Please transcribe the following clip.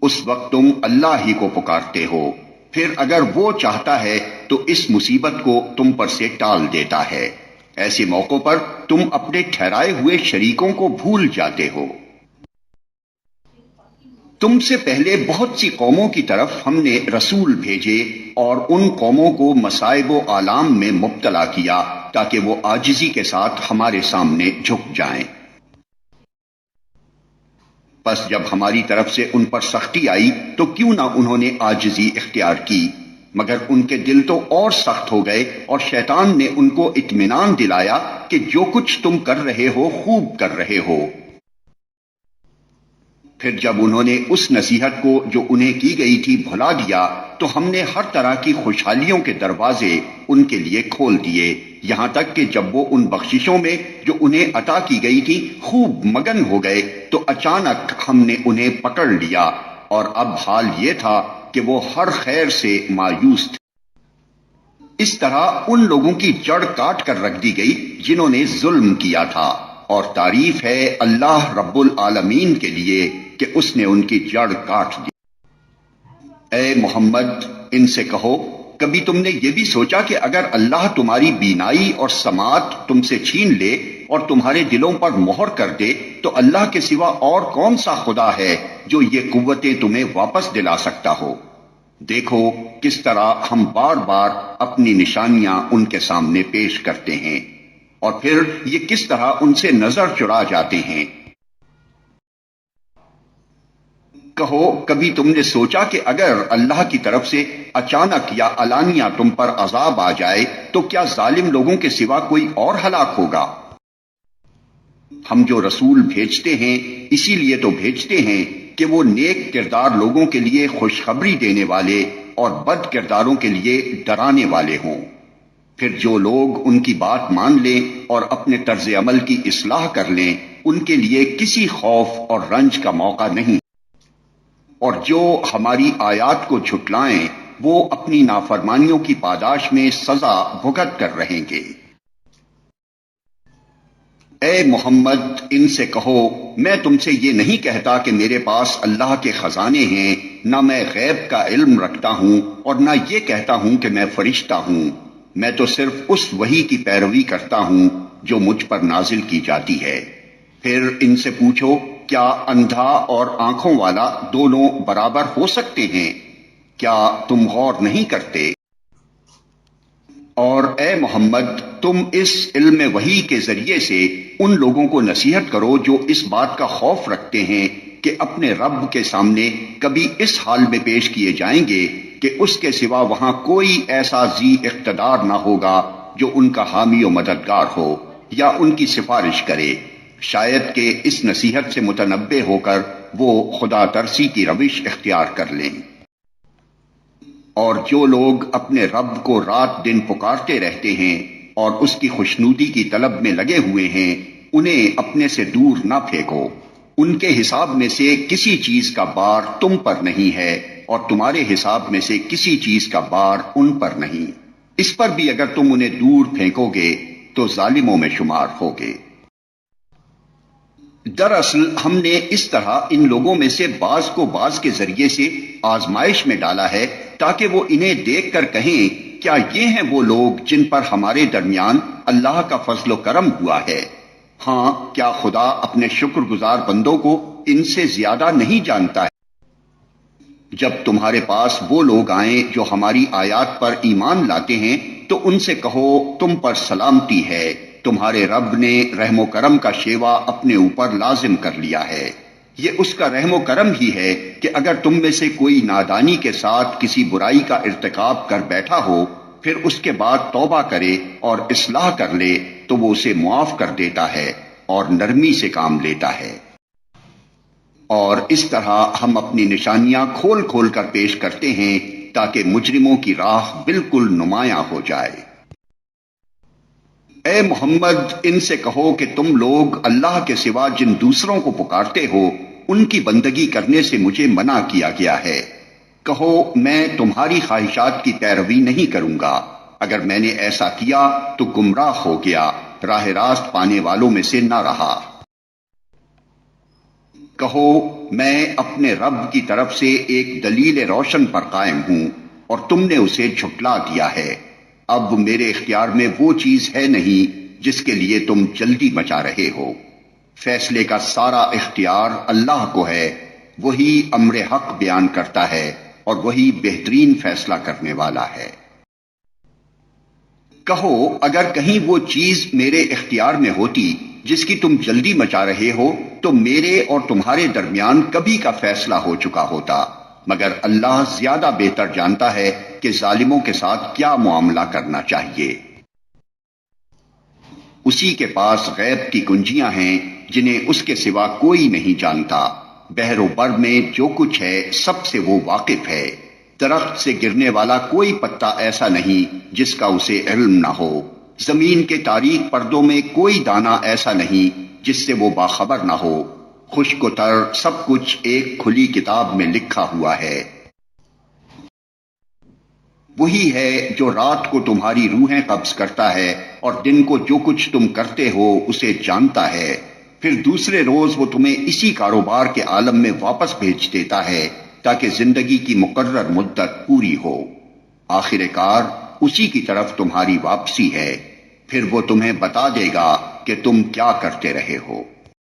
اس وقت تم اللہ ہی کو پکارتے ہو، پھر اگر وہ چاہتا ہے تو اس مصیبت کو تم پر سے ٹال دیتا ہے۔ ایسے موقعوں پر تم اپنے ٹھہرائے ہوئے شریکوں کو بھول جاتے ہو۔ تم سے پہلے بہت سی قوموں کی طرف ہم نے رسول بھیجے اور ان قوموں کو مصائب و آلام میں مبتلا کیا تاکہ وہ عاجزی کے ساتھ ہمارے سامنے جھک جائیں۔ پس جب ہماری طرف سے ان پر سختی آئی تو کیوں نہ انہوں نے عاجزی اختیار کی، مگر ان کے دل تو اور سخت ہو گئے، اور شیطان نے ان کو اطمینان دلایا کہ جو کچھ تم کر رہے ہو خوب کر رہے ہو۔ پھر جب انہوں نے اس نصیحت کو جو انہیں کی گئی تھی بھلا دیا تو ہم نے ہر طرح کی خوشحالیوں کے دروازے ان کے لیے کھول دیے، یہاں تک کہ جب وہ ان بخششوں میں جو انہیں عطا کی گئی تھی خوب مگن ہو گئے تو اچانک ہم نے انہیں پکڑ لیا، اور اب حال یہ تھا کہ وہ ہر خیر سے مایوس تھے۔ اس طرح ان لوگوں کی جڑ کاٹ کر رکھ دی گئی جنہوں نے ظلم کیا تھا، اور تعریف ہے اللہ رب العالمین کے لیے کہ اس نے ان کی جڑ کاٹ دی۔ اے محمد ان سے کہو، کبھی تم نے یہ بھی سوچا کہ اگر اللہ تمہاری بینائی اور سماعت تم سے چھین لے اور تمہارے دلوں پر مہر کر دے تو اللہ کے سوا اور کون سا خدا ہے جو یہ قوتیں تمہیں واپس دلا سکتا ہو؟ دیکھو کس طرح ہم بار بار اپنی نشانیاں ان کے سامنے پیش کرتے ہیں، اور پھر یہ کس طرح ان سے نظر چرا جاتے ہیں۔ کہو، کبھی تم نے سوچا کہ اگر اللہ کی طرف سے اچانک یا علانیہ تم پر عذاب آ جائے تو کیا ظالم لوگوں کے سوا کوئی اور ہلاک ہوگا؟ ہم جو رسول بھیجتے ہیں اسی لیے تو بھیجتے ہیں کہ وہ نیک کردار لوگوں کے لیے خوشخبری دینے والے اور بد کرداروں کے لیے ڈرانے والے ہوں۔ پھر جو لوگ ان کی بات مان لیں اور اپنے طرز عمل کی اصلاح کر لیں ان کے لیے کسی خوف اور رنج کا موقع نہیں، اور جو ہماری آیات کو جھٹلائیں وہ اپنی نافرمانیوں کی پاداش میں سزا بھگت کر رہیں گے۔ اے محمد ان سے کہو، میں تم سے یہ نہیں کہتا کہ میرے پاس اللہ کے خزانے ہیں، نہ میں غیب کا علم رکھتا ہوں، اور نہ یہ کہتا ہوں کہ میں فرشتہ ہوں۔ میں تو صرف اس وحی کی پیروی کرتا ہوں جو مجھ پر نازل کی جاتی ہے۔ پھر ان سے پوچھو، کیا اندھا اور آنکھوں والا دونوں برابر ہو سکتے ہیں؟ کیا تم غور نہیں کرتے؟ اور اے محمد تم اس علم وحی کے ذریعے سے ان لوگوں کو نصیحت کرو جو اس بات کا خوف رکھتے ہیں کہ اپنے رب کے سامنے کبھی اس حال میں پیش کیے جائیں گے کہ اس کے سوا وہاں کوئی ایسا ذی اقتدار نہ ہوگا جو ان کا حامی و مددگار ہو یا ان کی سفارش کرے، شاید کہ اس نصیحت سے متنبہ ہو کر وہ خدا ترسی کی روش اختیار کر لیں۔ اور جو لوگ اپنے رب کو رات دن پکارتے رہتے ہیں اور اس کی خوشنودی کی طلب میں لگے ہوئے ہیں انہیں اپنے سے دور نہ پھینکو، ان کے حساب میں سے کسی چیز کا بار تم پر نہیں ہے اور تمہارے حساب میں سے کسی چیز کا بار ان پر نہیں، اس پر بھی اگر تم انہیں دور پھینکو گے تو ظالموں میں شمار ہوگے۔ دراصل ہم نے اس طرح ان لوگوں میں سے بعض کو بعض کے ذریعے سے آزمائش میں ڈالا ہے تاکہ وہ انہیں دیکھ کر کہیں کیا یہ ہیں وہ لوگ جن پر ہمارے درمیان اللہ کا فضل و کرم ہوا ہے؟ ہاں، کیا خدا اپنے شکر گزار بندوں کو ان سے زیادہ نہیں جانتا ہے؟ جب تمہارے پاس وہ لوگ آئیں جو ہماری آیات پر ایمان لاتے ہیں تو ان سے کہو تم پر سلامتی ہے، تمہارے رب نے رحم و کرم کا شیوا اپنے اوپر لازم کر لیا ہے۔ یہ اس کا رحم و کرم ہی ہے کہ اگر تم میں سے کوئی نادانی کے ساتھ کسی برائی کا ارتکاب کر بیٹھا ہو پھر اس کے بعد توبہ کرے اور اصلاح کر لے تو وہ اسے معاف کر دیتا ہے اور نرمی سے کام لیتا ہے۔ اور اس طرح ہم اپنی نشانیاں کھول کھول کر پیش کرتے ہیں تاکہ مجرموں کی راہ بالکل نمایاں ہو جائے۔ اے محمد ان سے کہو کہ تم لوگ اللہ کے سوا جن دوسروں کو پکارتے ہو ان کی بندگی کرنے سے مجھے منع کیا گیا ہے۔ کہو میں تمہاری خواہشات کی پیروی نہیں کروں گا، اگر میں نے ایسا کیا تو گمراہ ہو گیا، راہ راست پانے والوں میں سے نہ رہا۔ کہو میں اپنے رب کی طرف سے ایک دلیل روشن پر قائم ہوں اور تم نے اسے جھٹلا دیا ہے۔ اب میرے اختیار میں وہ چیز ہے نہیں جس کے لیے تم جلدی مچا رہے ہو۔ فیصلے کا سارا اختیار اللہ کو ہے، وہی امر حق بیان کرتا ہے اور وہی بہترین فیصلہ کرنے والا ہے۔ کہو اگر کہیں وہ چیز میرے اختیار میں ہوتی جس کی تم جلدی مچا رہے ہو تو میرے اور تمہارے درمیان کبھی کا فیصلہ ہو چکا ہوتا، مگر اللہ زیادہ بہتر جانتا ہے کہ ظالموں کے ساتھ کیا معاملہ کرنا چاہیے۔ اسی کے پاس غیب کی کنجیاں ہیں جنہیں اس کے سوا کوئی نہیں جانتا۔ بحر و بر میں جو کچھ ہے سب سے وہ واقف ہے۔ درخت سے گرنے والا کوئی پتا ایسا نہیں جس کا اسے علم نہ ہو، زمین کے تاریک پردوں میں کوئی دانہ ایسا نہیں جس سے وہ باخبر نہ ہو۔ خشک و تر سب کچھ ایک کھلی کتاب میں لکھا ہوا ہے۔ وہی ہے جو رات کو تمہاری روحیں قبض کرتا ہے اور دن کو جو کچھ تم کرتے ہو اسے جانتا ہے، پھر دوسرے روز وہ تمہیں اسی کاروبار کے عالم میں واپس بھیج دیتا ہے تاکہ زندگی کی مقرر مدت پوری ہو۔ آخر کار اسی کی طرف تمہاری واپسی ہے، پھر وہ تمہیں بتا دے گا کہ تم کیا کرتے رہے ہو۔